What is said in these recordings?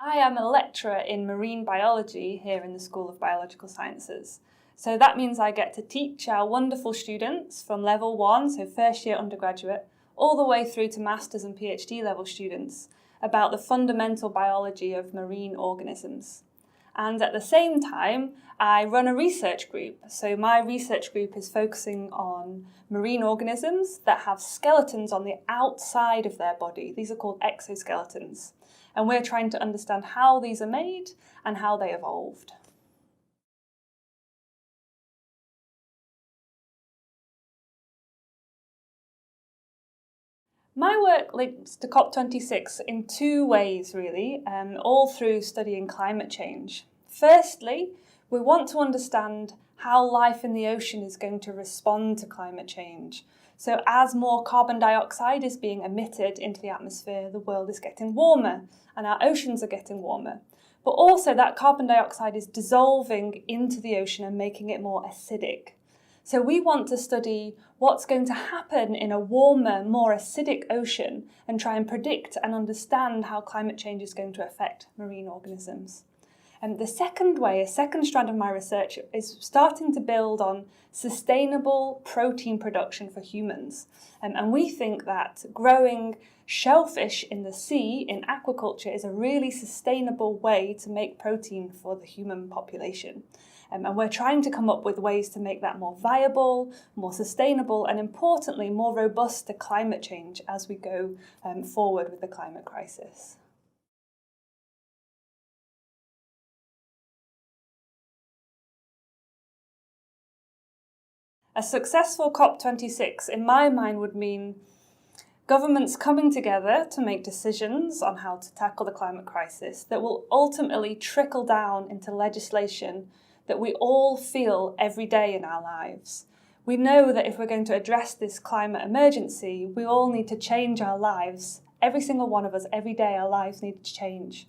I am a lecturer in marine biology here in the School of Biological Sciences. So that means I get to teach our wonderful students from level 1, so first year undergraduate, all the way through to master's and PhD level students about the fundamental biology of marine organisms. And at the same time, I run a research group. So my research group is focusing on marine organisms that have skeletons on the outside of their body. These are called exoskeletons. And we're trying to understand how these are made and how they evolved. My work links to COP26 in two ways, really, all through studying climate change. Firstly, we want to understand how life in the ocean is going to respond to climate change. So as more carbon dioxide is being emitted into the atmosphere, the world is getting warmer and our oceans are getting warmer. But also that carbon dioxide is dissolving into the ocean and making it more acidic. So we want to study what's going to happen in a warmer, more acidic ocean and try and predict and understand how climate change is going to affect marine organisms. And the second way, a second strand of my research, is starting to build on sustainable protein production for humans. And we think that growing shellfish in the sea, in aquaculture, is a really sustainable way to make protein for the human population. And we're trying to come up with ways to make that more viable, more sustainable, and importantly, more robust to climate change as we go forward with the climate crisis. A successful COP26, in my mind, would mean governments coming together to make decisions on how to tackle the climate crisis that will ultimately trickle down into legislation that we all feel every day in our lives. We know that if we're going to address this climate emergency, we all need to change our lives. Every single one of us, every day, our lives need to change.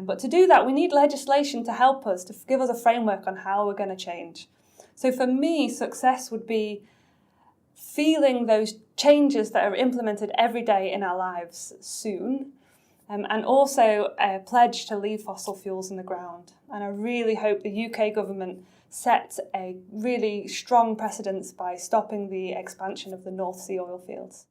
But to do that, we need legislation to help us, to give us a framework on how we're going to change. So for me, success would be feeling those changes that are implemented every day in our lives soon, and also a pledge to leave fossil fuels in the ground. And I really hope the UK government sets a really strong precedence by stopping the expansion of the North Sea oil fields.